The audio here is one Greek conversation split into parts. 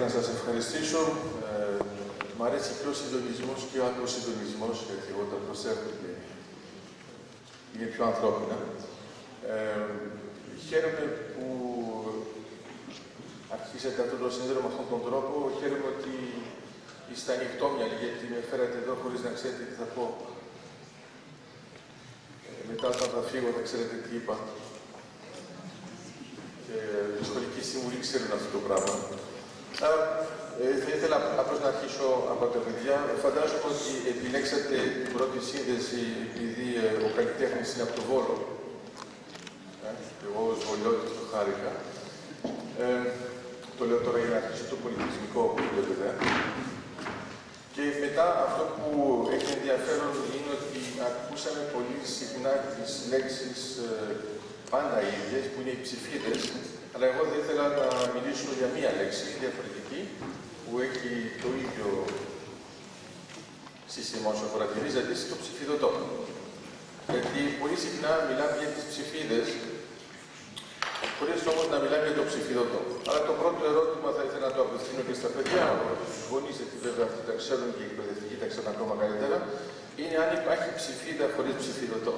να σας ευχαριστήσω. Μ' αρέσει και ο συντονισμός και ο ακροσυντονισμός, γιατί εγώ τα προσέχω και είναι πιο ανθρώπινα. Χαίρομαι που αρχίσατε αυτό το σύνδρομο με αυτόν τον τρόπο. Χαίρομαι ότι είστε ανοιχτόμυαλοι, γιατί με φέρατε εδώ χωρίς να ξέρετε τι θα πω. Μετά όταν θα φύγω θα ξέρετε τι είπα. Οι σχολικοί σύμβουλοι ξέρουν αυτό το πράγμα. Άρα, θα ήθελα απλώς να αρχίσω από τα παιδιά. Φαντάζομαι ότι επιλέξατε την πρώτη σύνδεση επειδή ο καλλιτέχνης είναι από το Βόλο. Εγώ ως Βολιώτης το χάρηκα. Το λέω τώρα για να αρχίσω το πολιτισμικό που βλέπετε. Και μετά αυτό που έχει ενδιαφέρον είναι ότι ακούσαμε πολύ συχνά τις λέξεις πάντα ίδιες, που είναι οι ψηφίδες, αλλά εγώ δεν ήθελα να μιλήσω για μία λέξη διαφορετική, που έχει το ίδιο σύστημα όσο αφορά τη ρίζα της, το ψηφιδωτό. Γιατί πολύ συχνά μιλάμε για τις ψηφίδες, χωρίς όμως να μιλάμε για το ψηφιδωτό. Αλλά το πρώτο ερώτημα θα ήθελα να το απευθύνω και στα παιδιά, στους γονείς, γιατί βέβαια αυτοί τα ξέρουν και οι εκπαιδευτικοί τα ξέρουν ακόμα καλύτερα, είναι αν υπάρχει ψηφίδα χωρίς ψηφιδωτό.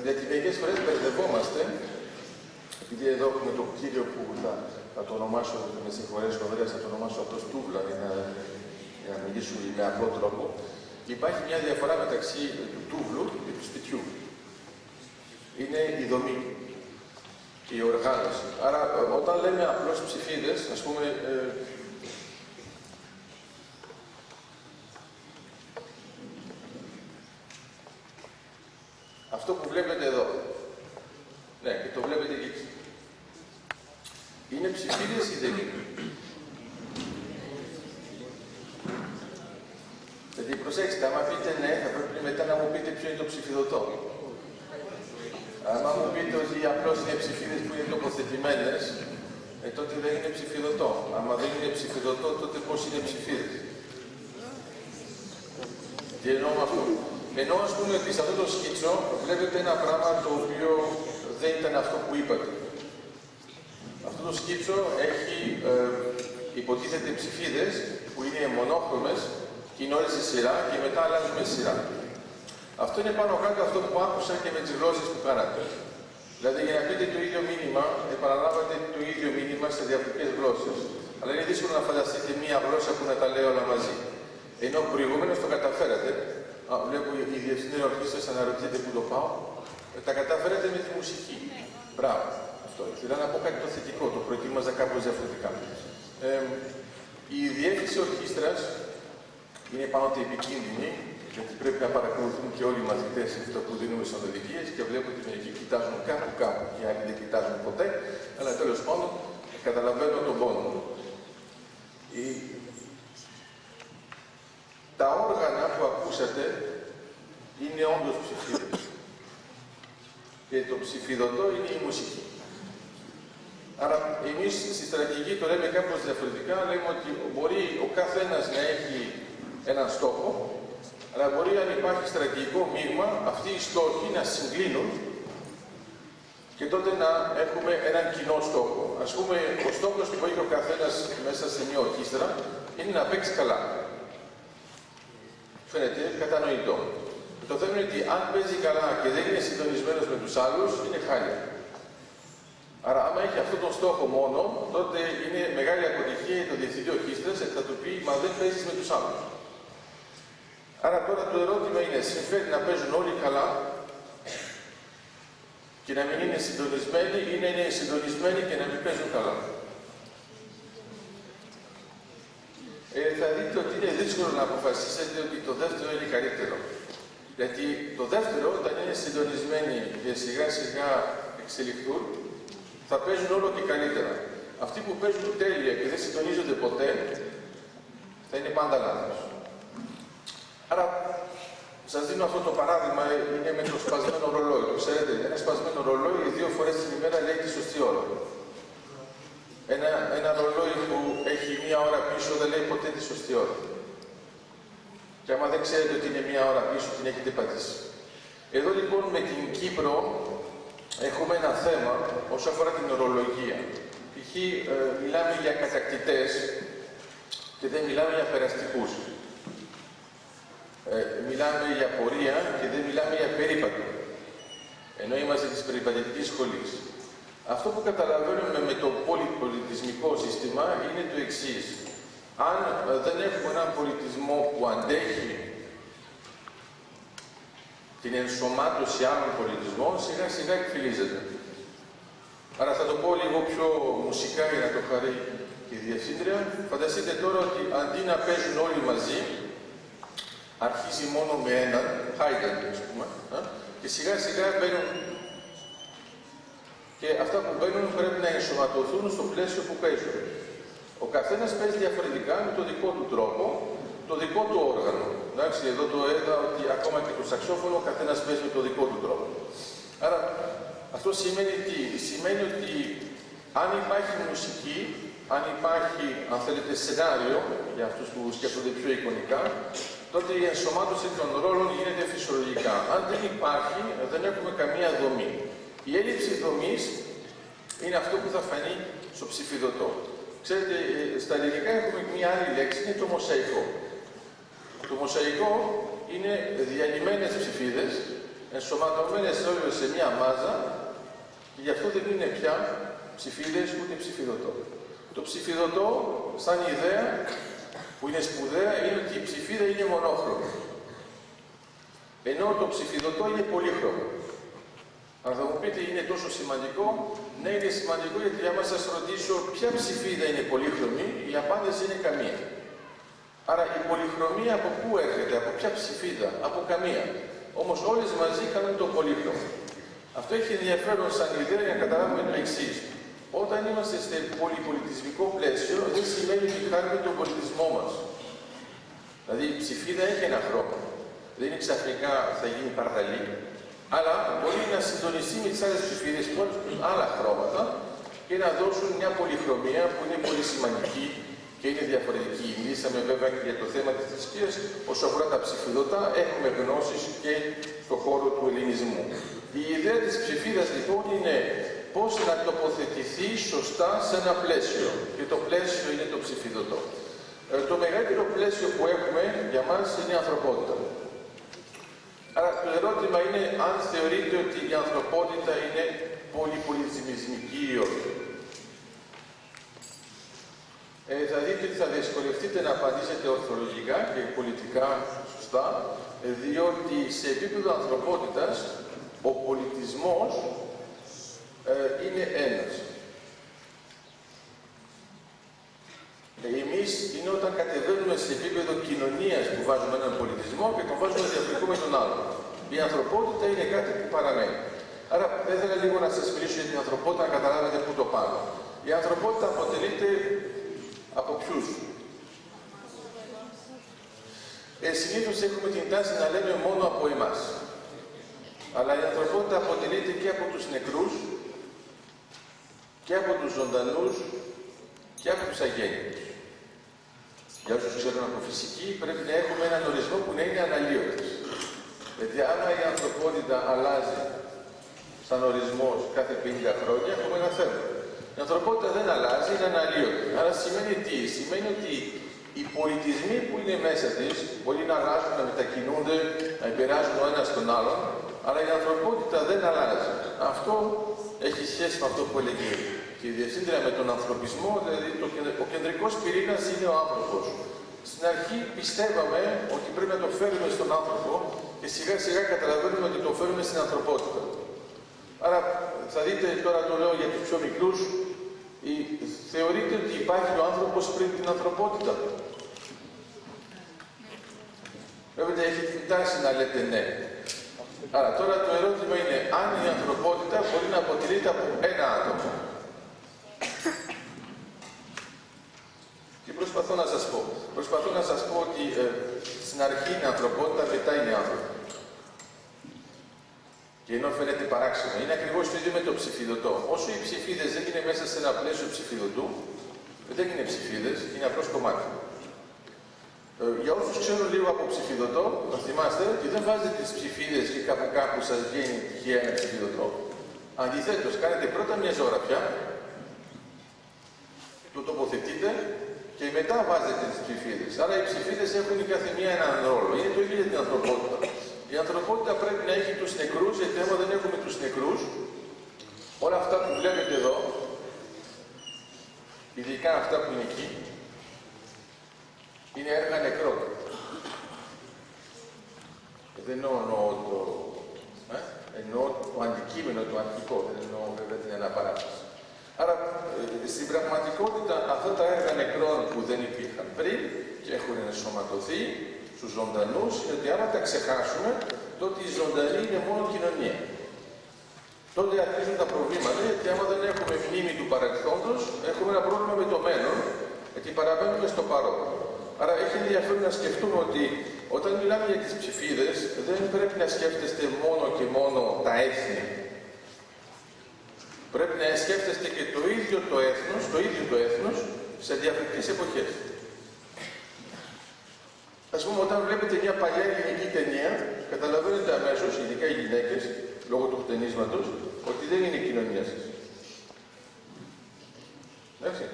Γιατί μερικές φορές μπερδευόμαστε, επειδή εδώ έχουμε το κτίριο που θα το ονομάσω, με συγχωρέσω βέβαια, θα το ονομάσω απλώς τούβλα, για να μιλήσουμε με απλό τρόπο. Υπάρχει μια διαφορά μεταξύ του τούβλου και του σπιτιού. Είναι η δομή και η οργάνωση. Άρα, όταν λέμε απλώς ψηφίδες, ας πούμε, αυτό που βλέπετε εδώ, ναι, και το βλέπετε και εκεί, είναι ψηφίδες ή δεν είναι? Γιατί προσέξτε, άμα πείτε ναι, θα πρέπει μετά να μου πείτε ποιο είναι το ψηφιδωτό. Άμα μου πείτε ότι απλώς είναι ψηφίδες που είναι τοποθετημένες, τότε δεν είναι ψηφιδωτό. Άμα δεν είναι ψηφιδωτό, τότε πώς είναι ψηφίδες? Τι εννοώ με αυτό? Ενώ ας πούμε ότι σε αυτό το σκίτσο βλέπετε ένα πράγμα το οποίο δεν ήταν αυτό που είπατε. Αυτό το σκίτσο έχει υποτίθεται ψηφίδες που είναι μονόχρωμες και είναι όλες σε σειρά και μετά αλλάζουμε σειρά. Αυτό είναι πάνω κάτω αυτό που άκουσα και με τις γλώσσες που κάνατε. Δηλαδή για να πείτε το ίδιο μήνυμα, επαναλάβατε το ίδιο μήνυμα σε διαφορετικές γλώσσες. Αλλά είναι δύσκολο να φανταστείτε μία γλώσσα που να τα λέει όλα μαζί. Ενώ προηγούμενος το καταφέρατε. Βλέπω η διευθυντήρια ορχήστρας αναρωτιέται πού το πάω. Τα καταφέρατε με τη μουσική. Μπράβο. Αυτό. Ήθελα να πω κάτι το θετικό, το προετοίμαζα κάπως διαφορετικά. Η διεύθυνση ορχήστρας είναι πάνω ότι επικίνδυνη, γιατί πρέπει να παρακολουθούν και όλοι οι μαθητές αυτό που δίνουμε σαν οδηγίες και βλέπω ότι μερικοί κοιτάζουν κάπου και άλλοι δεν κοιτάζουν ποτέ, αλλά τέλος πάντων καταλαβαίνω τον πόνο. Τα όργανα που ακούσατε είναι όντως ψηφίδες. Και το ψηφιδωτό είναι η μουσική. Άρα, εμείς στη στρατηγική το λέμε κάπως διαφορετικά, λέμε ότι μπορεί ο καθένας να έχει έναν στόχο, αλλά μπορεί αν υπάρχει στρατηγικό μείγμα, αυτοί οι στόχοι να συγκλίνουν και τότε να έχουμε έναν κοινό στόχο. Ας πούμε, ο στόχος που έχει ο καθένας μέσα σε μια ορχήστρα είναι να παίξει καλά. Φαίνεται κατανοητό. Το θέμα είναι ότι αν παίζει καλά και δεν είναι συντονισμένος με τους άλλους, είναι χάλια. Άρα, άμα έχει αυτόν τον στόχο μόνο, τότε είναι μεγάλη αποτυχία για το διευθυντή ορχήστρας, γιατί θα του πει «Μα δεν παίζεις με τους άλλους». Άρα τώρα το ερώτημα είναι, συμφέρει να παίζουν όλοι καλά και να μην είναι συντονισμένοι ή να είναι συντονισμένοι και να μην παίζουν καλά? Θα δείτε ότι είναι δύσκολο να αποφασίσετε ότι το δεύτερο είναι καλύτερο. Γιατί το δεύτερο, όταν είναι συντονισμένοι και σιγά σιγά εξελιχθούν, θα παίζουν όλο και καλύτερα. Αυτοί που παίζουν τέλεια και δεν συντονίζονται ποτέ, θα είναι πάντα λάθος. Άρα, σας δίνω αυτό το παράδειγμα, είναι με το σπασμένο ρολόι. Το ξέρετε, ένα σπασμένο ρολόι 2 φορές την ημέρα λέει τη σωστή ώρα. Ένα ρολόι που έχει 1 ώρα πίσω δεν λέει ποτέ τη σωστή ώρα. Και άμα δεν ξέρετε ότι είναι 1 ώρα πίσω, την έχετε πατήσει. Εδώ λοιπόν με την Κύπρο έχουμε ένα θέμα όσον αφορά την ορολογία. Π.χ. μιλάμε για κατακτητές και δεν μιλάμε για περαστικούς. Μιλάμε για πορεία και δεν μιλάμε για περίπατο. Ενώ είμαστε της περιπατητικής σχολής. Αυτό που καταλαβαίνουμε με το πολυπολιτισμικό σύστημα είναι το εξής. Αν δεν έχουμε έναν πολιτισμό που αντέχει την ενσωμάτωση άλλων πολιτισμών, σιγά σιγά εκφυλίζεται. Άρα θα το πω λίγο πιο μουσικά για να το χαρεί η Διευθύντρια. Φανταστείτε τώρα ότι αντί να παίζουν όλοι μαζί, αρχίζει μόνο με έναν, Haydn ας πούμε, και σιγά σιγά μπαίνουν. Και αυτά που μπαίνουν πρέπει να ενσωματωθούν στο πλαίσιο που παίζουν. Ο καθένας παίζει διαφορετικά με τον δικό του τρόπο, το δικό του όργανο. Εντάξει, εδώ το έδα ότι ακόμα και το σαξόφωνο ο καθένας παίζει με τον δικό του τρόπο. Άρα αυτό σημαίνει τι? Σημαίνει ότι αν υπάρχει μουσική, αν υπάρχει, αν θέλετε, σενάριο, για αυτούς που σκέφτονται πιο εικονικά, τότε η ενσωμάτωση των ρόλων γίνεται φυσιολογικά. Αν δεν υπάρχει, δεν έχουμε καμία δομή. Η έλλειψη δομής είναι αυτό που θα φανεί στο ψηφιδωτό. Ξέρετε, στα ελληνικά έχουμε μια άλλη λέξη, είναι το μοσαϊκό. Το μοσαϊκό είναι διαλυμένες ψηφίδες, ενσωματωμένες όλες σε μια μάζα, και γι' αυτό δεν είναι πια ψηφίδες ούτε ψηφιδωτό. Το ψηφιδωτό, σαν ιδέα, που είναι σπουδαία, είναι ότι η ψηφίδα είναι μονόχρωμη. Ενώ το ψηφιδωτό είναι πολύχρωμο. Αν θα μου πείτε είναι τόσο σημαντικό, ναι, είναι σημαντικό, γιατί άμα σας ρωτήσω ποια ψηφίδα είναι πολύχρωμη, η απάντηση είναι καμία. Άρα η πολυχρωμία από πού έρχεται, από ποια ψηφίδα, από καμία. Όμως όλες μαζί κάνουν το πολύχρωμο. Αυτό έχει ενδιαφέρον σαν ιδέα για να καταλάβουμε το εξής. Όταν είμαστε σε πολυπολιτισμικό πλαίσιο, δεν σημαίνει ότι χάνουμε τον πολιτισμό μας. Δηλαδή η ψηφίδα έχει ένα χρώμα. Δεν είναι ξαφνικά θα γίνει παρδαλή, αλλά μπορεί να συντονιστεί με τις άλλες ψηφίδες που έχουν άλλα χρώματα και να δώσουν μια πολυχρωμία που είναι πολύ σημαντική και είναι διαφορετική. Μιλήσαμε βέβαια και για το θέμα της θρησκείας. Όσο αφορά τα ψηφιδωτά, έχουμε γνώσεις και στον χώρο του ελληνισμού. Η ιδέα της ψηφίδας λοιπόν είναι πώς να τοποθετηθεί σωστά σε ένα πλαίσιο. Και το πλαίσιο είναι το ψηφιδωτό. Το μεγαλύτερο πλαίσιο που έχουμε για μας είναι η ανθρωπότητα. Άρα το ερώτημα είναι αν θεωρείτε ότι η ανθρωπότητα είναι πολυπολιτισμική ή όχι. Θα δείτε ότι θα δυσκολευτείτε να απαντήσετε ορθολογικά και πολιτικά σωστά, διότι σε επίπεδο ανθρωπότητας ο πολιτισμός είναι ένας. Εμείς είναι όταν κατεβαίνουμε σε επίπεδο κοινωνίας που βάζουμε έναν πολιτισμό και τον βάζουμε διαφορετικό με τον άλλον. Η ανθρωπότητα είναι κάτι που παραμένει. Άρα θα ήθελα λίγο να σας μιλήσω για την ανθρωπότητα, να καταλάβετε πού το πάμε. Η ανθρωπότητα αποτελείται από ποιους? Συνήθως έχουμε την τάση να λέμε μόνο από εμάς. Αλλά η ανθρωπότητα αποτελείται και από τους νεκρούς, και από τους ζωντανούς, και από τους αγέννητους. Για όσους ξέρουν από φυσική, πρέπει να έχουμε έναν ορισμό που να είναι αναλύωτος. Γιατί άμα η ανθρωπότητα αλλάζει σαν ορισμός κάθε 50 χρόνια, έχουμε ένα θέμα. Η ανθρωπότητα δεν αλλάζει, είναι αναλύωτη. Άρα σημαίνει τι? Σημαίνει ότι οι πολιτισμοί που είναι μέσα της μπορεί να αλλάζουν, να μετακινούνται, να επηρεάζουν ο ένας τον άλλον, αλλά η ανθρωπότητα δεν αλλάζει. Αυτό έχει σχέση με αυτό που έλεγε και η Διευθύντρια με τον ανθρωπισμό, δηλαδή ο κεντρικός πυρήνας είναι ο άνθρωπος. Στην αρχή πιστεύαμε ότι πρέπει να το φέρουμε στον άνθρωπο και σιγά σιγά καταλαβαίνουμε ότι το φέρουμε στην ανθρωπότητα. Άρα θα δείτε, τώρα το λέω για τους πιο μικρούς, θεωρείτε ότι υπάρχει ο άνθρωπος πριν την ανθρωπότητα? Βέβαια έχει την τάση να λέτε ναι. Άρα τώρα το ερώτημα είναι αν η ανθρωπότητα μπορεί να αποτελείται από ένα άτομο. Και προσπαθώ να σας πω. Προσπαθώ να σας πω ότι στην αρχή είναι ανθρωπότητα, μετά είναι άνθρωπο. Και ενώ φαίνεται παράξενο, είναι ακριβώς το ίδιο με το ψηφιδωτό. Όσο οι ψηφίδες δεν είναι μέσα σε ένα πλαίσιο ψηφιδωτού, δεν είναι ψηφίδες, είναι απλώς κομμάτι. Για όσους ξέρουν λίγο από ψηφιδωτό, θα θυμάστε ότι δεν βάζετε τις ψηφίδες και κάπου σας βγαίνει τυχαία ένα ψηφιδωτό. Αντιθέτως, κάνετε πρώτα μια ζωγραφιά, το τοποθετείτε και μετά βάζετε τις ψηφίδες. Άρα οι ψηφίδες έχουν η κάθε μία έναν ρόλο. Είναι το ίδιο για την ανθρωπότητα. Η ανθρωπότητα πρέπει να έχει τους νεκρούς, γιατί άμα δεν έχουμε τους νεκρούς, όλα αυτά που βλέπετε εδώ, ειδικά αυτά που είναι εκεί, είναι έργα νεκρών. Δεν εννοώ το αντικείμενο, το αρχικό, δεν εννοώ βέβαια την αναπαράσταση. Άρα, στην πραγματικότητα, αυτά τα έργα νεκρών που δεν υπήρχαν πριν και έχουν ενσωματωθεί στους ζωντανούς, είναι ότι άμα τα ξεχάσουμε, τότε η ζωντανή είναι μόνο κοινωνία. Τότε αρχίζουν τα προβλήματα, γιατί άμα δεν έχουμε μνήμη του παρελθόντος, έχουμε ένα πρόβλημα με το μέλλον, γιατί παραμένουμε στο παρόν. Άρα έχει ενδιαφέρον να σκεφτούμε ότι όταν μιλάμε για τις ψηφίδες, δεν πρέπει να σκέφτεστε μόνο και μόνο τα έθνη. Πρέπει να σκέφτεστε και το ίδιο το έθνος, σε διαφορετικές εποχές. Ας πούμε, όταν βλέπετε μια παλιά ελληνική ταινία, καταλαβαίνετε αμέσως, ειδικά οι γυναίκες, λόγω του χτενίσματος, ότι δεν είναι η κοινωνία σας. Εντάξει.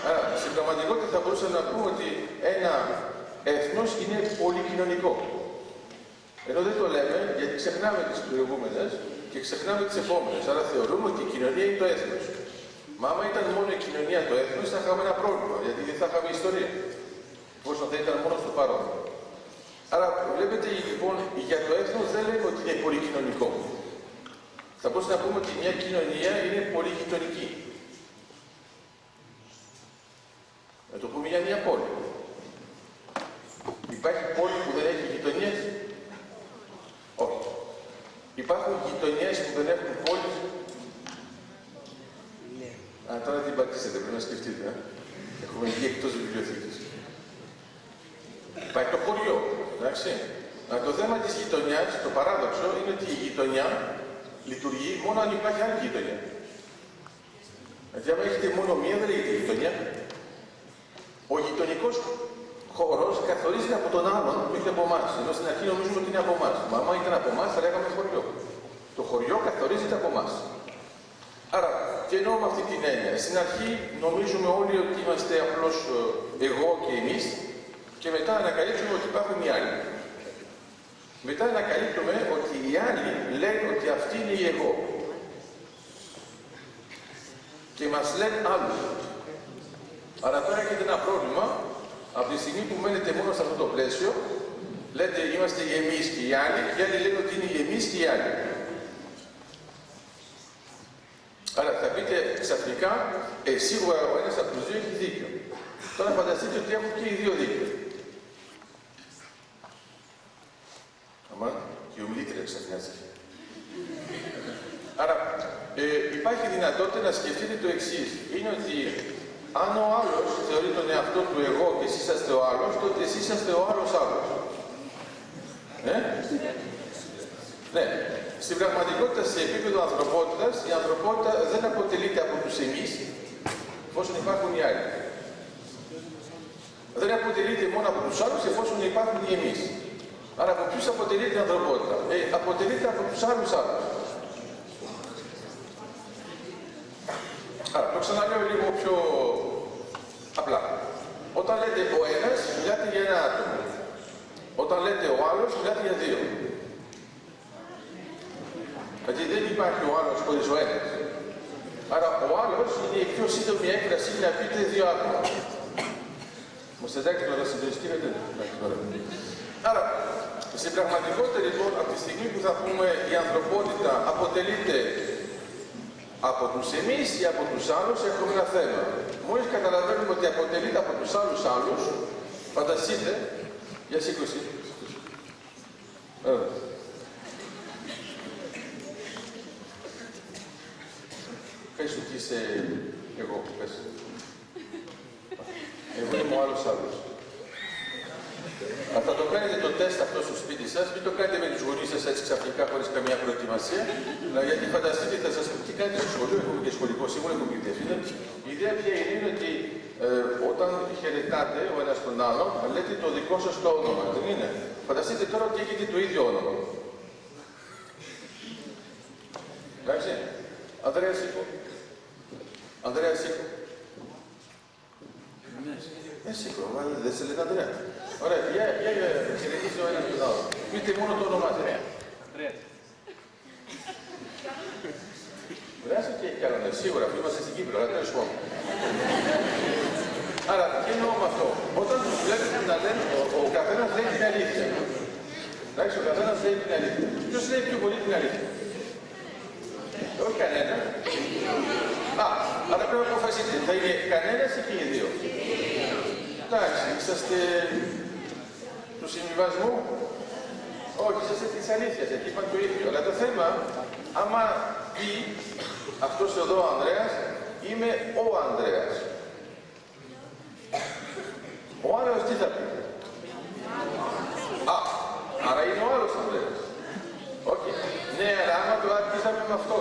Άρα, στην πραγματικότητα θα μπορούσαμε να πούμε ότι ένα έθνος είναι πολυκοινωνικό. Ενώ δεν το λέμε, γιατί ξεχνάμε τις προηγούμενες και ξεχνάμε τις επόμενες. Άρα θεωρούμε ότι η κοινωνία είναι το έθνος. Μα άμα ήταν μόνο η κοινωνία το έθνος, θα είχαμε ένα πρόβλημα, γιατί δεν θα είχαμε ιστορία. Εφόσον θα ήταν μόνο στο παρόν. Άρα, βλέπετε λοιπόν, για το έθνος δεν λέμε ότι είναι πολυκοινωνικό. Θα μπορούσαμε να πούμε ότι μια κοινωνία είναι πολυγειτονική. Να το πούμε για μια πόλη. Υπάρχει πόλη που δεν έχει γειτονιές? Όχι. Υπάρχουν γειτονιές που δεν έχουν πόλεις? Ναι. Τώρα την πατήσετε, πρέπει να σκεφτείτε. Έχουμε βγει εκτός βιβλιοθήκης. Υπάρχει το χωριό, εντάξει. Το θέμα της γειτονιάς, το παράδοξο, είναι ότι η γειτονιά λειτουργεί μόνο αν υπάρχει άλλη γειτονιά. Γιατί άμα έχετε μόνο μία, δεν λέγεται γειτονιά. Ο γειτονικός χώρος καθορίζεται από τον άλλον που έχει από εμάς. Ενώ στην αρχή νομίζουμε ότι είναι από εμάς. Μα άμα ήταν από εμάς, θα λέγαμε χωριό. Το χωριό καθορίζεται από εμάς. Άρα, τι εννοώ με αυτή την έννοια? Στην αρχή νομίζουμε όλοι ότι είμαστε απλώς εγώ και εμείς, και μετά ανακαλύπτουμε ότι υπάρχουν οι άλλοι. Μετά ανακαλύπτουμε ότι οι άλλοι λένε ότι αυτή είναι η εγώ. Και μας λένε άλλους. Άρα τώρα έχετε ένα πρόβλημα, από τη στιγμή που μένετε μόνο σε αυτό το πλαίσιο, λέτε είμαστε οι εμείς και οι άλλοι, και οι άλλοι λένε ότι είναι οι εμείς και οι άλλοι. Άρα θα πείτε ξαφνικά, σίγουρα ο ένας από τους δύο έχει δίκιο. Τώρα φανταστείτε ότι έχουν και οι δύο δίκιο. Αμά, και η ομιλήτρια ξαφνιάστηκε. Άρα υπάρχει δυνατότητα να σκεφτείτε το εξής. Είναι ότι αν ο άλλος θεωρεί τον εαυτό του εγώ και εσείς είσαστε ο άλλος, τότε εσείς είσαστε ο άλλος άλλος. Ναι. Στην πραγματικότητα, σε επίπεδο ανθρωπότητας, η ανθρωπότητα δεν αποτελείται από τους εμείς, εφόσον υπάρχουν οι άλλοι. Δεν αποτελείται μόνο από τους άλλους, εφόσον υπάρχουν οι εμείς. Άρα από ποιους αποτελείται η ανθρωπότητα? Αποτελείται από τους άλλους άλλους. Άρα, το ξαναλέω λίγο πιο απλά. Όταν λέτε ο ένας, μιλάτε για ένα άτομο. Όταν λέτε ο άλλος, μιλάτε για δύο. Γιατί δεν υπάρχει ο άλλος χωρίς ο ένας. Άρα, ο άλλος είναι η πιο σύντομη έκφραση να πείτε δύο άτομα. Μας εντάξει να συντονιστείτε? Άρα, στην πραγματικότητα λοιπόν, από τη στιγμή που θα πούμε η ανθρωπότητα αποτελείται από τους εμείς ή από τους άλλους, έχουμε ένα θέμα. Μόλις καταλαβαίνουμε ότι αποτελείται από τους άλλους, φανταστείτε, για σήκωση. Πες ότι είσαι εγώ, πες. Εγώ είμαι ο άλλος. Αν θα το κάνετε το τεστ αυτό στο σπίτι σας, μην το κάνετε με τους γονείς σας έτσι ξαφνικά χωρίς καμία προετοιμασία. Γιατί φανταστείτε, θα σας πω τι κάνετε στο σχολείο, έχουμε και σχολικό σύμβουλο, έχουμε και διευθύνοντα. Η ιδέα ποια είναι ότι όταν χαιρετάτε ο ένας τον άλλον, λέτε το δικό σας το όνομα, δεν είναι? Φανταστείτε τώρα ότι έχετε το ίδιο όνομα. Εντάξει. Ανδρέα Σίκο. Ανδρέα Σίκο. Σίκο, δεν σε λέτε Ανδρέα. Ωραία, για χαιρετήσει ο ένας τον άλλον. Πείτε μόνο το όνομά του. Ανδρέα. Βράζει και έχει κανένα, σίγουρα, που είμαστε στην Κύπρο, αλλά τέλος πάντων. Άρα, τι εννοώ με αυτό? Όταν τους βλέπετε να λένε, ο καθένας λέει την αλήθεια. Εντάξει, ο καθένας λέει την αλήθεια. Ποιος λέει πιο πολύ την αλήθεια? Όχι κανένα. Αλλά πρέπει να αποφασίσετε. Θα είναι κανένας ή και οι δύο? Εντάξει, είσαστε του συμβιβασμού? Όχι, είσαστε της αλήθειας, γιατί είπαν το ίδιο. Αλλά το θέμα, άμα πει αυτός εδώ ο Ανδρέας, είμαι ο Ανδρέας. Ο άλλος τι θα πει? Άρα είναι ο άλλος Ανδρέας. Όχι. Ναι, αλλά άμα το άρχισε θα πει με αυτό.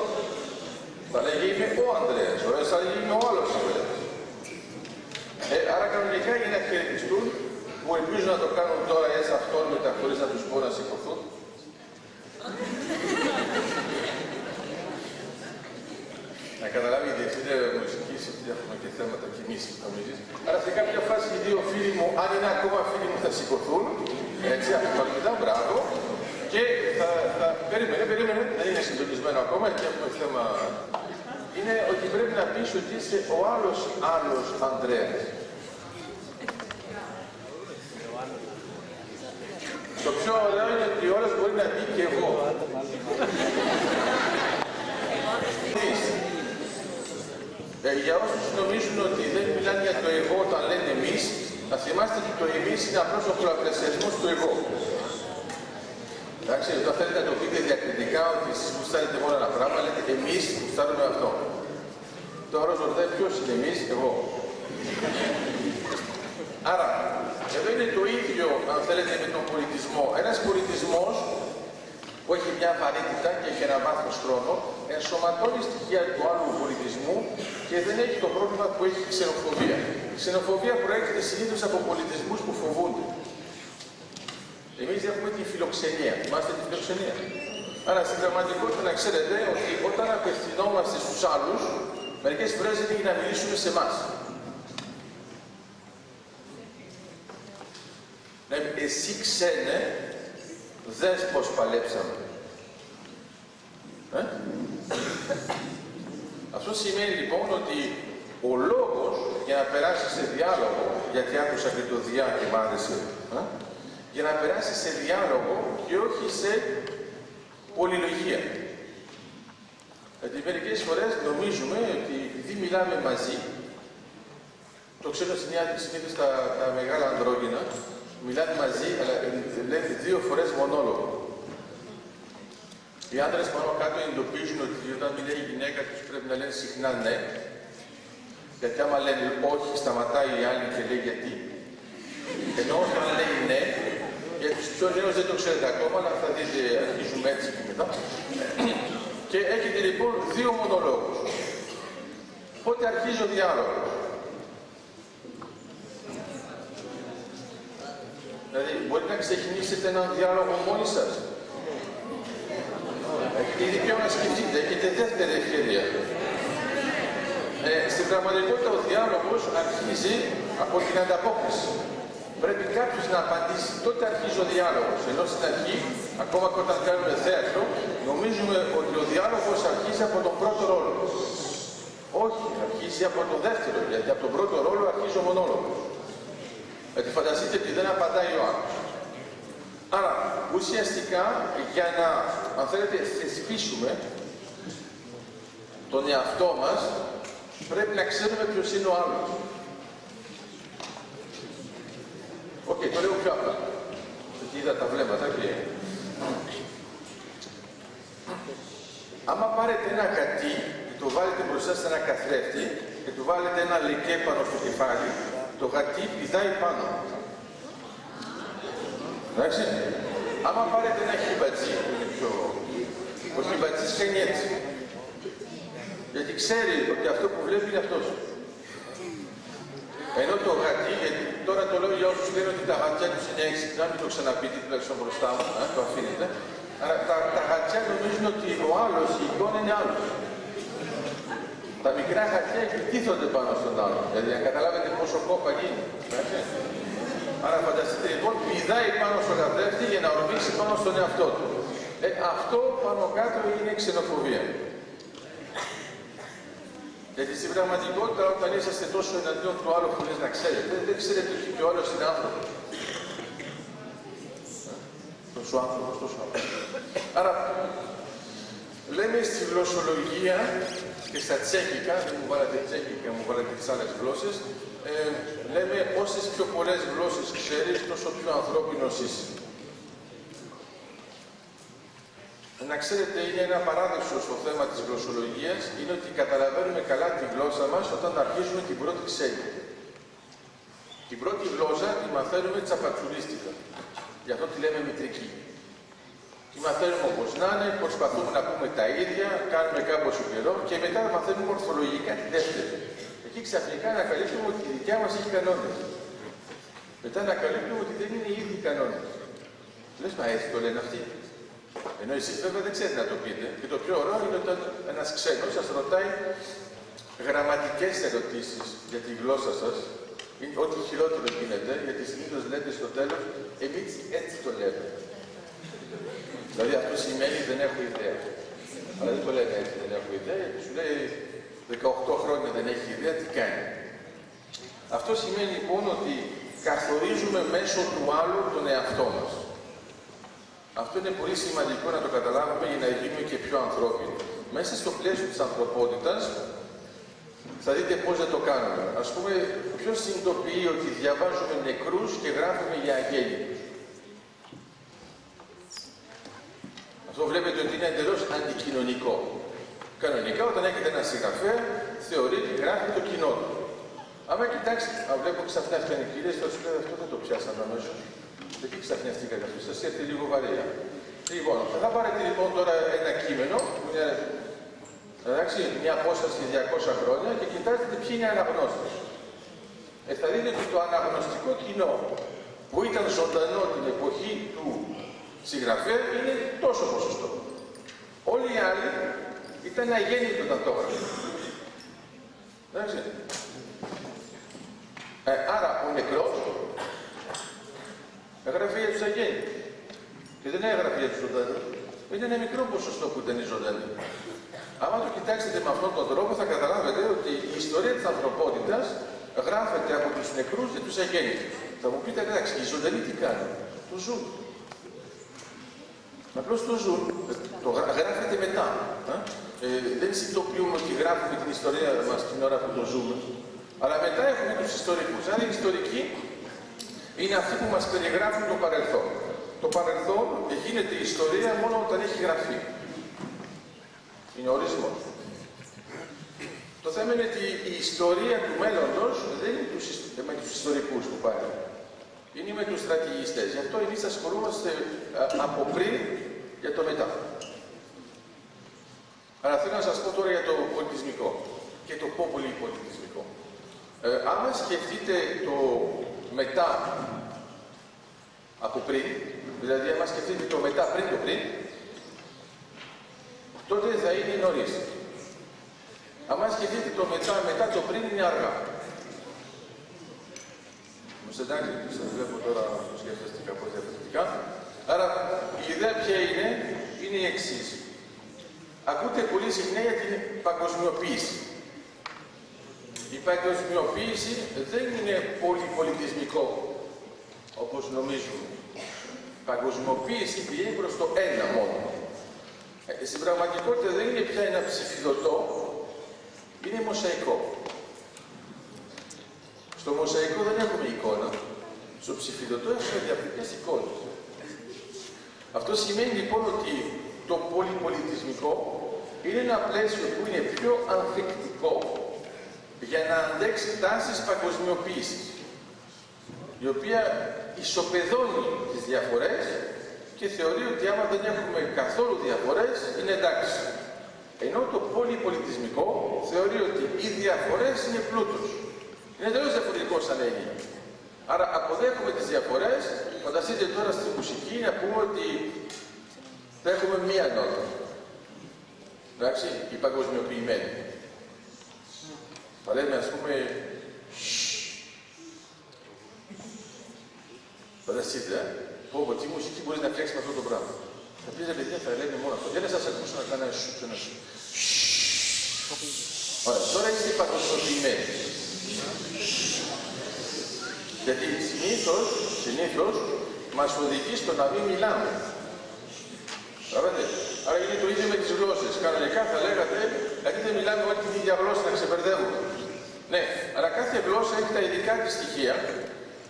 Θα λέγει είμαι ο Ανδρέας, ο άλλος θα λέγει είμαι ο άλλος Ανδρέας. Άρα κανονικά για να χαιρετιστούν, που ελπίζω να το κάνουν τώρα έτσι αυτόρμητα χωρίς να τους πω να σηκωθούν. Να καταλάβει η διευθύντρια μουσικής ότι έχουμε και θέματα κι εμείς νομίζεις. Άρα σε κάποια φάση οι δύο φίλοι μου, αν είναι ακόμα φίλοι μου, θα σηκωθούν. Έτσι, αυτορμητά, μπράβο. Και θα περίμενε, δεν είναι συντονισμένο ακόμα και έχουμε θέμα. Είναι ότι πρέπει να πεις ότι είσαι ο άλλος Ανδρέας. Το πιο ωραίο είναι ότι όλες μπορεί να πει και εγώ. Για όσους νομίζουν ότι δεν μιλάνε για το εγώ όταν λένε εμείς, να θυμάστε ότι το εμείς είναι απλώς ο πολλαπλασιασμός του εγώ. Εντάξει, όταν θέλετε να το πείτε διακριτικά ότι εσείς γουστάρετε μόνο ένα πράγμα, λέτε εμείς γουστάρουμε αυτό. Τώρα ρωτάει ποιος είναι εμείς, εγώ. Άρα, εδώ είναι το ίδιο, αν θέλετε, με τον πολιτισμό. Ένας πολιτισμός που έχει μια βαρύτητα και έχει ένα βάθος χρόνο, ενσωματώνει στοιχεία του άλλου πολιτισμού και δεν έχει το πρόβλημα που έχει η ξενοφοβία. Η ξενοφοβία προέρχεται συνήθως από πολιτισμούς που φοβούνται. Εμείς έχουμε τη φιλοξενία. Θυμάστε τη φιλοξενία? Άρα στην πραγματικότητα να ξέρετε ότι όταν απευθυνόμαστε στους άλλους, μερικές φορές δεν έχει να μιλήσουμε σε εμάς. Εσύ ξένε, δες πως παλέψαμε. Αυτό σημαίνει λοιπόν ότι ο λόγος για να περάσει σε διάλογο, γιατί άκουσα και το διά και μ' άρεσε, για να περάσει σε διάλογο και όχι σε πολυλογία. Γιατί μερικές φορές νομίζουμε ότι επειδή μιλάμε μαζί, το ξέρω συνήθως τα μεγάλα ανδρόγυνα, μιλάνε μαζί, αλλά λένε 2 φορές μονόλογο. Οι άντρες πάνω κάτω εντοπίζουν ότι όταν μιλάει η γυναίκα τους πρέπει να λένε συχνά ναι, γιατί άμα λένε όχι, σταματάει η άλλη και λέει γιατί. Ενώ όταν λέει ναι, για τους πιο νέους δεν το ξέρετε ακόμα, αλλά θα δείτε, αρχίζουμε έτσι και μετά. Και έχετε λοιπόν 2 μονολόγους. Πότε αρχίζει ο διάλογος? Δηλαδή, μπορείτε να ξεκινήσετε έναν διάλογο μόνοι σας. Έχετε δικαίωμα να σκεφτείτε, έχετε δεύτερη ευκαιρία. Στην πραγματικότητα ο διάλογος αρχίζει από την ανταπόκριση. Πρέπει κάποιος να απαντήσει. Τότε αρχίζει ο διάλογος. Ενώ στην αρχή, ακόμα και όταν κάνουμε θέατρο, νομίζουμε ότι ο διάλογος αρχίζει από τον πρώτο ρόλο. Όχι, αρχίζει από τον δεύτερο, γιατί από τον πρώτο ρόλο αρχίζει ο μονόλογος. Γιατί φανταστείτε ότι δεν απαντάει ο άλλος. Άρα, ουσιαστικά, για να, αν θέλετε, θεσπίσουμε τον εαυτό μας, πρέπει να ξέρουμε ποιος είναι ο άλλος. Οκ, το λέω πιο απλά. Γιατί είδα τα βλέμματα και... Άμα πάρετε ένα κατί και το βάλετε μπροστά σε ένα καθρέφτη και του βάλετε ένα λεκέ πάνω στο κεφάλι, το γατί πηδάει πάνω. Εντάξει. Άμα πάρετε ένα χιμπατζί που είναι πιο... Ο χιμπατζής κάνει έτσι. Γιατί ξέρει ότι αυτό που βλέπει είναι αυτός. Ενώ το γατί, γιατί τώρα το λέω για όσους λένε ότι τα γατιά τους είναι έξυπνα, μην το ξαναπείτε τουλάχιστον μπροστά μου, το αφήνετε. Αλλά τα γατιά νομίζουν ότι ο άλλος, η εικόνα είναι άλλος. Τα μικρά γατιά επιτίθονται πάνω στον άλλο, δηλαδή να καταλάβετε πόσο κόπα γίνει. Άρα φανταστείτε λοιπόν, πηδάει πάνω στο καθρέφτη για να ορμήσει πάνω στον εαυτό του. Αυτό πάνω κάτω είναι ξενοφοβία. Γιατί στην πραγματικότητα, όταν είσαστε τόσο εναντίον του άλλου χωρίς να ξέρετε, δεν ξέρετε ότι και ο άλλος είναι άνθρωπος. Τόσο άνθρωπος, τόσο άνθρωπος. Άρα, λέμε στη γλωσσολογία και στα τσέχικα, δεν μου βάλατε τσέχικα, μου βάλατε τις άλλες γλώσσες, λέμε όσες πιο πολλές γλώσσες ξέρεις, τόσο πιο ανθρώπινος είσαι. Να ξέρετε, είναι ένα παράδοξο στο θέμα της γλωσσολογίας, είναι ότι καταλαβαίνουμε καλά τη γλώσσα μας όταν αρχίζουμε την πρώτη ξένη. Την πρώτη γλώσσα τη μαθαίνουμε τσαπατσουλίστικα. Γι' αυτό τη λέμε μητρική. Τη μαθαίνουμε όπως να είναι, προσπαθούμε να πούμε τα ίδια, κάνουμε κάποιο καιρό και μετά μαθαίνουμε ορθολογικά τη δεύτερη. Εκεί ξαφνικά ανακαλύπτουμε ότι η δικιά μας έχει κανόνες. Μετά ανακαλύπτουμε ότι δεν είναι οι ίδιοι κανόνες. Λες, μα έτσι το λένε αυτοί. Ενώ εσείς βέβαια δεν ξέρετε να το πείτε. Και το πιο ωραίο είναι όταν ένας ξένος σας ρωτάει γραμματικές ερωτήσεις για τη γλώσσα σας, ό,τι χειρότερο γίνεται, γιατί συνήθως λέτε στο τέλος, εμείς έτσι το λέμε. Δηλαδή αυτό σημαίνει δεν έχω ιδέα. Αλλά δεν το λέμε έτσι, δεν έχω ιδέα, γιατί σου λέει 18 χρόνια δεν έχει ιδέα, τι κάνει. Αυτό σημαίνει λοιπόν ότι καθορίζουμε μέσω του άλλου τον εαυτό μας. Αυτό είναι πολύ σημαντικό να το καταλάβουμε για να γίνουμε και πιο ανθρώπινοι. Μέσα στο πλαίσιο της ανθρωπότητας θα δείτε πώς δεν το κάνουμε. Ας πούμε, ποιος συνειδητοποιεί ότι διαβάζουμε νεκρούς και γράφουμε για αγέννητους. Αυτό βλέπετε ότι είναι εντελώς αντικοινωνικό. Κανονικά, όταν έχετε ένα συγγραφέα, θεωρεί ότι γράφει το κοινό του. Άμα κοιτάξτε, βλέπω ξαφνιάστηκαν οι κυρίες, θα σου λέω αυτό δεν το πιάσαμε αμέσως. Γιατί ξαφνιαστήκατε αυτό, σας έρθει λίγο βαρέα. Λοιπόν, θα πάρετε λοιπόν τώρα ένα κείμενο, που είναι εντάξει, μια απόσταση 200 χρόνια και κοιτάξτε ποιοι είναι αναγνώστες. Θα δείτε ότι το αναγνωστικό κοινό που ήταν ζωντανό την εποχή του συγγραφέα είναι τόσο ποσοστό. Όλοι οι άλλοι ήταν αγέννητοι όταν το έγραφαν. Εντάξει. Άρα ο νεκρός έγραφε για τους αγέννητους και δεν έγραφε για τους ζωντανούς. Είναι ένα μικρό ποσοστό που ήταν οι ζωντανοί. Άμα το κοιτάξετε με αυτόν τον τρόπο θα καταλάβετε ότι η ιστορία της ανθρωπότητας γράφεται από τους νεκρούς και τους αγέννητους. Θα μου πείτε, εντάξει, οι ζωντανοί τι κάνουν? Το ζουν. Απλώς το ζουν. Το γράφεται μετά. Δεν συνειδητοποιούμε ότι γράφουμε την ιστορία μας την ώρα που το ζούμε. Αλλά μετά έχουμε τους ιστορικούς. Άρα οι ιστορικοί είναι αυτοί που μας περιγράφουν το παρελθόν. Το παρελθόν γίνεται η ιστορία μόνο όταν έχει γραφεί. Είναι ορισμός. Το θέμα είναι ότι η ιστορία του μέλλοντος δεν είναι με τους ιστορικούς που πάνε. Είναι με τους στρατηγιστές. Γι' αυτό εμείς ασχολούμαστε από πριν για το μετά. Αλλά θέλω να σας πω τώρα για το πολιτισμικό και το πολυπολιτισμικό. Άμα σκεφτείτε το μετά από πριν, δηλαδή άμα σκεφτείτε το μετά πριν το πριν, τότε θα είναι νωρίς. Άμα σκεφτείτε το μετά το πριν είναι αργά. Μου εντάξει, σας βλέπω τώρα που σκέφτεστε κάπως διαφορετικά. Άρα η ιδέα ποια είναι η εξής. Ακούτε πολύ συχνά για την παγκοσμιοποίηση. Η παγκοσμιοποίηση δεν είναι πολυπολιτισμικό, όπως νομίζουμε. Η παγκοσμιοποίηση πηγαίνει προς το ένα μόνο. Στην πραγματικότητα δεν είναι πια ένα ψηφιδωτό, είναι μοσαϊκό. Στο μοσαϊκό δεν έχουμε εικόνα. Στο ψηφιδωτό έχουμε διαφορετικές εικόνες. Αυτό σημαίνει λοιπόν ότι το πολυπολιτισμικό είναι ένα πλαίσιο που είναι πιο ανθεκτικό για να αντέξει τάσεις παγκοσμιοποίησης, η οποία ισοπεδώνει τις διαφορές και θεωρεί ότι άμα δεν έχουμε καθόλου διαφορές είναι εντάξει. Ενώ το πολυπολιτισμικό θεωρεί ότι οι διαφορές είναι πλούτος. Είναι τελείως διαφορετικό σαν έννοια. Άρα αποδέχομαι τις διαφορές. Φανταστείτε τώρα στη μουσική να πούμε ότι θα έχουμε μία νότα. Εντάξει, η παγκοσμιοποιημένη. Θα λέμε, ας πούμε, φανταστείτε, πω, τι μουσική μπορεί να φτιάξει με αυτό το πράγμα. Θα πείτε, παιδιά, θα λέμε μόνο αυτό. Για να σας ακούσω να κάνω ένα σου, ένα σου. Ωραία, τώρα είστε παγκοσμιοποιημένοι. Γιατί συνήθως μας οδηγεί στο να μην μιλάμε. Καταλαβαίνετε. Άρα είναι το ίδιο με τις γλώσσες. Κανονικά θα λέγατε, γιατί δεν μιλάμε όλη την ίδια γλώσσα να ξεπερδεύουμε. Ναι, αλλά κάθε γλώσσα έχει τα ειδικά της στοιχεία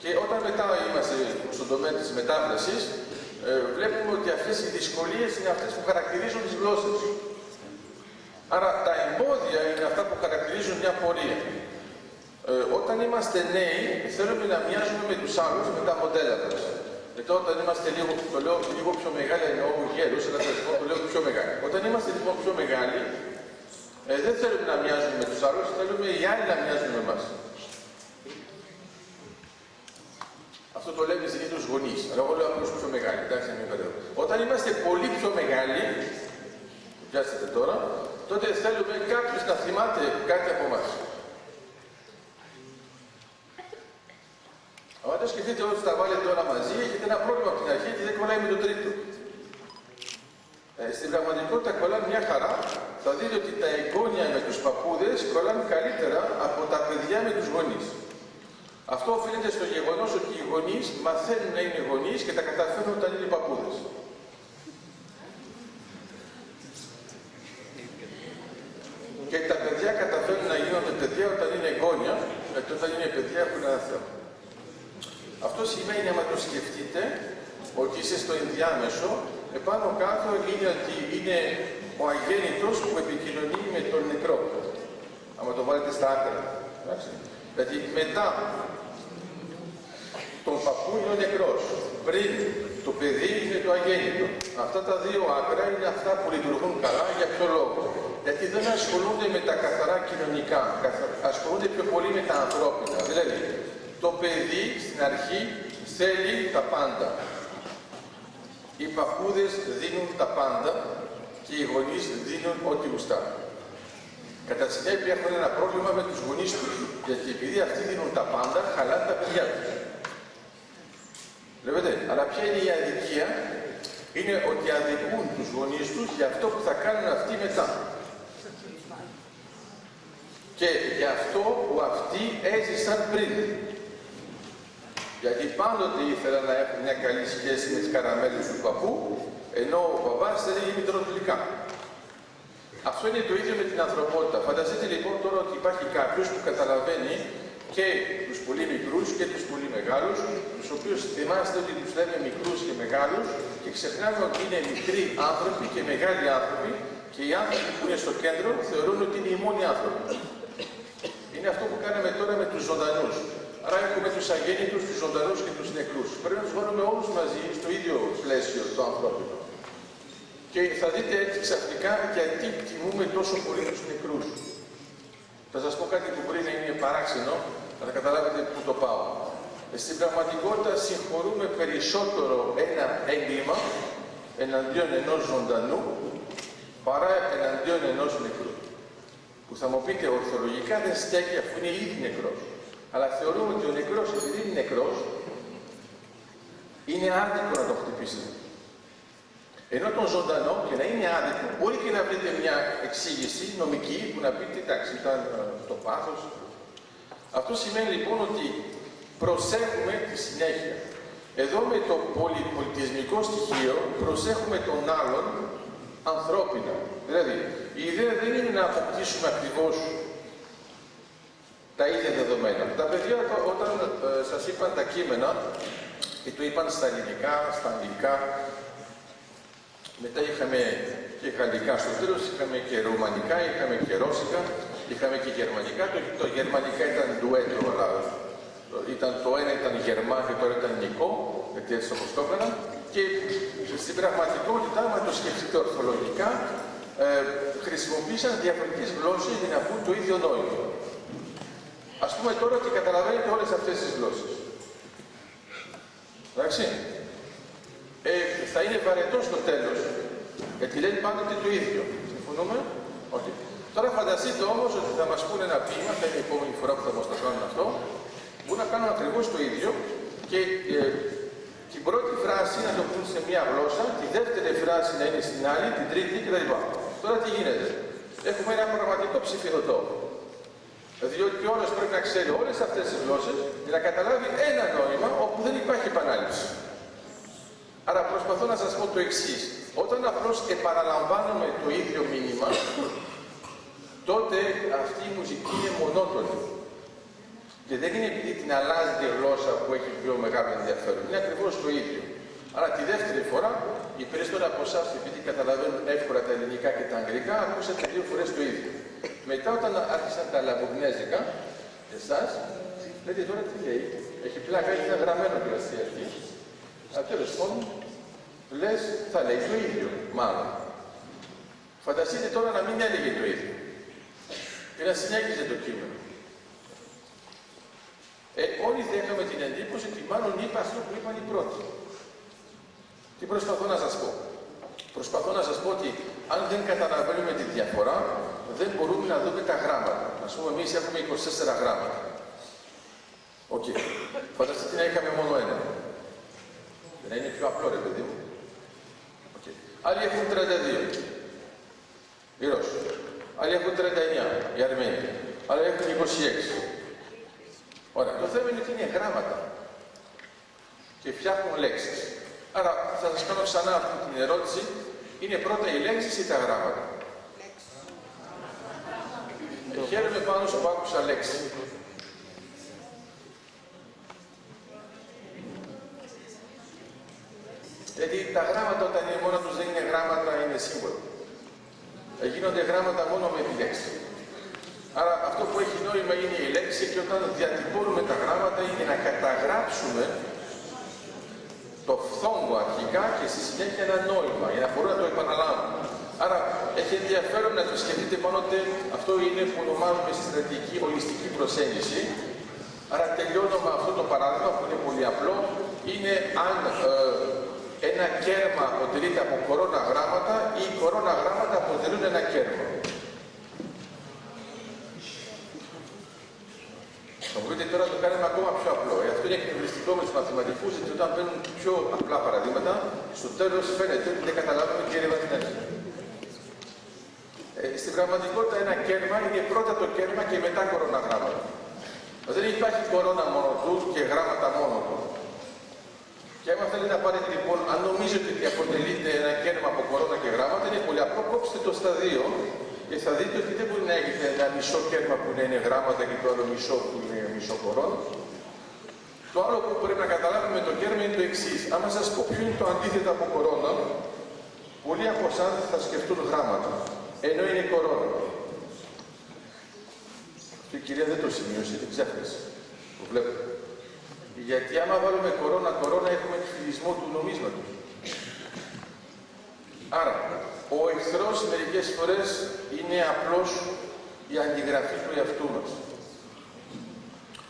και όταν μετά είμαστε στον τομέα της μετάφρασης, βλέπουμε ότι αυτές οι δυσκολίες είναι αυτές που χαρακτηρίζουν τις γλώσσες. Άρα τα εμπόδια είναι αυτά που χαρακτηρίζουν μια πορεία. Όταν είμαστε νέοι, θέλουμε να μοιάζουμε με τους άλλους, με τα μοντέλα μας. Γιατί όταν είμαστε λίγο πιο μεγάλοι, εννοώ γέρους, αλλά το λέω πιο μεγάλοι. Όταν είμαστε λίγο πιο μεγάλοι, δεν θέλουμε να μοιάζουμε με τους άλλους, θέλουμε οι άλλοι να μοιάζουν με εμάς. Αυτό το λέμε συνήθως γονείς, αλλά εγώ λέω απλώς πιο μεγάλοι, εντάξει, να μην μπερδεύω. Όταν είμαστε πολύ πιο μεγάλοι, το πιάσετε τώρα, τότε θέλουμε κάποιος να θυμάται κάτι από εμάς. Αν το σκεφτείτε ότι τα βάλετε όλα μαζί, έχετε ένα πρόβλημα από την αρχή και δεν κολλάει με το τρίτο. Στην πραγματικότητα κολλάνε μια χαρά. Θα δείτε ότι τα εγγόνια με τους παππούδες κολλάνε καλύτερα από τα παιδιά με τους γονείς. Αυτό οφείλεται στο γεγονός ότι οι γονείς μαθαίνουν να είναι γονείς και τα καταφέρνουν όταν είναι παππούδες. Και τα παιδιά καταφέρνουν να γίνονται παιδιά όταν είναι εγγόνια, γιατί όταν είναι παιδιά έχουν ένα θέμα. Αυτό σημαίνει, άμα το σκεφτείτε, ότι είστε στο ενδιάμεσο, επάνω κάτω είναι ότι είναι ο αγέννητος που επικοινωνεί με τον νεκρό. Άμα το βάλετε στα άκρα. Δηλαδή μετά τον παππού είναι ο νεκρός. Πριν το παιδί είναι το αγέννητο. Αυτά τα δύο άκρα είναι αυτά που λειτουργούν καλά. Για ποιο λόγο? Γιατί δεν ασχολούνται με τα καθαρά κοινωνικά. Ασχολούνται πιο πολύ με τα ανθρώπινα. Δηλαδή, το παιδί στην αρχή θέλει τα πάντα. Οι παππούδες δίνουν τα πάντα και οι γονείς δίνουν ό,τι γουστάρουν. Κατά συνέπεια έχουν ένα πρόβλημα με τους γονείς τους, γιατί επειδή αυτοί δίνουν τα πάντα, χαλάνε τα παιδιά τους. Βλέπετε, αλλά ποια είναι η αδικία? Είναι ότι αδικούν τους γονείς τους για αυτό που θα κάνουν αυτοί μετά. Και για αυτό που αυτοί έζησαν πριν. Γιατί πάντοτε ήθελαν να έχουν μια καλή σχέση με τις καραμέλες του παππού, ενώ ο παπάς θέλει μητροτυλικά. Αυτό είναι το ίδιο με την ανθρωπότητα. Φανταστείτε λοιπόν τώρα ότι υπάρχει κάποιος που καταλαβαίνει και τους πολύ μικρούς και τους πολύ μεγάλους, τους οποίους θυμάστε ότι τους λέμε μικρούς και μεγάλους και ξεχνάμε ότι είναι μικροί άνθρωποι και μεγάλοι άνθρωποι και οι άνθρωποι που είναι στο κέντρο θεωρούν ότι είναι οι μόνοι άνθρωποι. Είναι αυτό που κάναμε τώρα με τους ζωντανούς. Άρα έχουμε τους αγέννητους, τους ζωντανούς και τους νεκρούς. Πρέπει να τους βάλουμε όλους μαζί στο ίδιο πλαίσιο το ανθρώπινο. Και θα δείτε έτσι ξαφνικά γιατί τιμούμε τόσο πολύ τους νεκρούς. Θα σας πω κάτι που μπορεί να είναι παράξενο, αλλά καταλάβετε πού το πάω. Στην πραγματικότητα συγχωρούμε περισσότερο ένα έγκλημα εναντίον ενός ζωντανού παρά εναντίον ενός νεκρού. Που θα μου πείτε ορθολογικά δεν στέκει αφού είναι ήδη νεκρός. Αλλά θεωρούμε ότι ο νεκρός, επειδή είναι νεκρός, είναι άδικο να το χτυπήσει. Ενώ τον ζωντανό, και να είναι άδικο, μπορεί και να βρείτε μια εξήγηση νομική που να πείτε, εντάξει, ήταν το πάθος. Αυτό σημαίνει λοιπόν ότι προσέχουμε τη συνέχεια. Εδώ με το πολυπολιτισμικό στοιχείο προσέχουμε τον άλλον ανθρώπινα. Δηλαδή, η ιδέα δεν είναι να αποκτήσουμε ακριβώς τα ίδια δεδομένα. Τα παιδιά όταν σας είπαν τα κείμενα και το είπαν στα ελληνικά, στα αγγλικά, μετά είχαμε και γαλλικά στο τέλος, είχαμε και ρουμανικά, είχαμε και ρώσικα, είχαμε και γερμανικά. Το γερμανικά ήταν ντουέτο, αλλά το ένα ήταν γερμά και το άλλο ήταν νικό, γιατί έτσι όπως το έκανα. Και στην πραγματικότητα, άμα το σκεφτείτε ορθολογικά, χρησιμοποίησαν διαφορετικές γλώσσες για να πούν το ίδιο νόημα. Ας πούμε τώρα ότι καταλαβαίνετε όλες αυτές τις γλώσσες. Εντάξει. Θα είναι βαρετό στο τέλος, γιατί λένε πάντοτε το ίδιο. Συμφωνούμε? Όχι. Τώρα φανταστείτε όμως ότι θα μας πούνε ένα ποίημα, θα είναι η επόμενη φορά που θα μας το κάνουν αυτό, μπορούν να κάνουν ακριβώς το ίδιο και την πρώτη φράση να το πούν σε μία γλώσσα, τη δεύτερη φράση να είναι στην άλλη, την τρίτη κτλ. Τώρα τι γίνεται? Έχουμε ένα πραγματικό ψηφιδωτό. Διότι όλος πρέπει να ξέρει όλες αυτές τις γλώσσες για να καταλάβει ένα νόημα όπου δεν υπάρχει επανάληψη. Άρα προσπαθώ να σας πω το εξής. Όταν απλώς επαναλαμβάνουμε το ίδιο μήνυμα, τότε αυτή η μουσική είναι μονότονη. Και δεν είναι επειδή την αλλάζει τη γλώσσα που έχει πιο μεγάλο ενδιαφέρον. Είναι ακριβώς το ίδιο. Άρα τη δεύτερη φορά, οι περισσότεροι από εσάς, επειδή καταλαβαίνουν εύκολα τα ελληνικά και τα αγγλικά, ακούσατε 2 φορές το ίδιο. Μετά, όταν άρχισαν τα λαμπογνέζικα, εσάς, λέτε τώρα τι λέει. Έχει πλάκα, έχει ένα γραμμένο κρασί αυτή. Αλλά τέλος πάντων, λες, θα λέει το ίδιο, μάλλον. Φανταστείτε τώρα να μην έλεγε το ίδιο. Και να συνέχιζε το κείμενο. Όλοι δέχαμε την εντύπωση ότι μάλλον είπα αυτό που είπαν οι πρώτοι. Τι προσπαθώ να σας πω? Προσπαθώ να σας πω ότι αν δεν καταλαβαίνουμε τη διαφορά, δεν μπορούμε να δούμε τα γράμματα. Ας πούμε, εμείς έχουμε 24 γράμματα. Οκ. Φανταστείτε να είχαμε μόνο ένα. Δεν είναι πιο απλό, ρε παιδί μου. Άλλοι έχουν 32. Οι Ρώσοι. Άλλοι έχουν 39. Οι Αρμένοι. Άλλοι έχουν 26. Ωραία. Το θέμα είναι ότι είναι γράμματα. Και φτιάχνουν λέξεις. Άρα θα σας κάνω ξανά αυτή την ερώτηση. Είναι πρώτα οι λέξεις ή τα γράμματα? Χαίρομαι πάνω σου που άκουσα λέξη. Γιατί τα γράμματα όταν είναι μόνα τους δεν είναι γράμματα, είναι σύμβολα. Γίνονται γράμματα μόνο με τη λέξη. Άρα αυτό που έχει νόημα είναι η λέξη και όταν διατυπώνουμε τα γράμματα είναι να καταγράψουμε το φθόγκο αρχικά και στη συνέχεια ένα νόημα, για να μπορούμε να το επαναλάβουμε. Άρα έχει ενδιαφέρον να το σκεφτείτε πάνω ότι αυτό είναι που ονομάζουμε στη στρατηγική ολιστική προσέγγιση. Άρα τελειώνω με αυτό το παράδειγμα που είναι πολύ απλό. Είναι αν ένα κέρμα αποτελείται από κορώνα γράμματα ή κορώνα γράμματα αποτελούν ένα κέρμα. Θα μου πείτε τώρα το κάνουμε ακόμα πιο απλό. Αυτό είναι εκνευριστικό με τους μαθηματικούς, γιατί όταν παίρνουν πιο απλά παραδείγματα, στο τέλος φαίνεται ότι δεν καταλάβουμε τι έρευνα την αρχή. Στην πραγματικότητα ένα κέρμα είναι πρώτα το κέρμα και μετά κορώνα γράμματα. Δεν υπάρχει κορώνα μόνο του και γράμματα μόνο του. Και άμα θέλετε να πάρετε λοιπόν, αν νομίζετε ότι αποτελείται ένα κέρμα από κορώνα και γράμματα, είναι πολύ απλό, κόψτε το στα 2 και θα δείτε ότι δεν μπορεί να έχετε ένα μισό κέρμα που είναι γράμματα και το άλλο μισό που είναι μισό κορώνα. Το άλλο που πρέπει να καταλάβουμε με το κέρμα είναι το εξής. Άμα σας πω ποιο είναι το αντίθετο από κορώνα, πολλοί από εσάς θα σκεφτούν γράμματα, ενώ είναι κορώνα. Και η κυρία δεν το σημείωσε, την ξέχασε. Το βλέπετε. Γιατί άμα βάλουμε κορώνα έχουμε εκφυλισμό του νομίσματος. Άρα, ο εχθρός μερικές φορές είναι απλώς η αντιγραφή του εαυτού μας.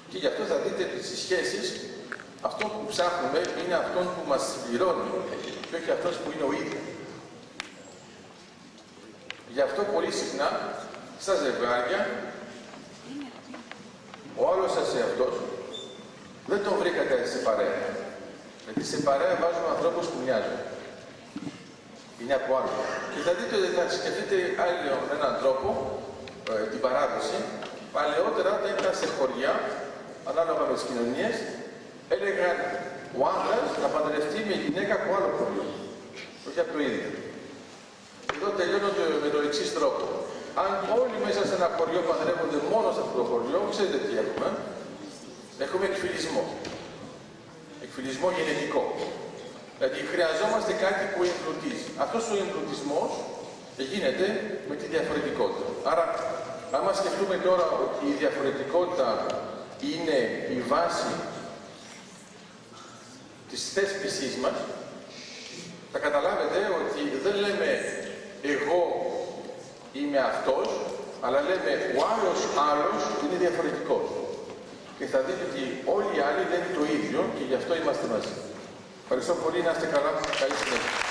Και γι' αυτό θα δείτε ότι στις σχέσεις, αυτό που ψάχνουμε είναι αυτόν που μας συμπληρώνει και όχι αυτός που είναι ο ίδιος. Γι' αυτό πολύ συχνά, στα ζευγάρια, ο άλλος σας εαυτός δεν τον βρήκατε σε παρέα. Γιατί σε παρέα βάζουμε ανθρώπους που μοιάζουν. Είναι από άλλο. Και θα δείτε ότι θα σκεφτείτε άλλο με έναν τρόπο την παράδοση. Παλαιότερα όταν ήταν σε χωριά, ανάλογα με τις κοινωνίες, έλεγαν ο άντρας να παντρευτεί με γυναίκα από άλλο χωριό. Όχι από το ίδιο. Εδώ τελειώνονται με τον εξής τρόπο. Αν όλοι μέσα σε ένα χωριό παντρεύονται μόνο σε αυτό το χωριό, ξέρετε τι έχουμε. Έχουμε εκφυλισμό. Εκφυλισμό γενετικό. Δηλαδή χρειαζόμαστε κάτι που εμπλουτίζει. Αυτός ο εμπλουτισμός γίνεται με τη διαφορετικότητα. Άρα, άμα σκεφτούμε τώρα ότι η διαφορετικότητα είναι η βάση της θέσπισης μας, θα καταλάβετε ότι δεν λέμε εγώ είμαι αυτός, αλλά λέμε ο άλλος είναι διαφορετικός. και θα δείτε ότι όλοι οι άλλοι λένε το ίδιο και γι' αυτό είμαστε μαζί. Ευχαριστώ πολύ, να είστε καλά. Καλή συνέχεια.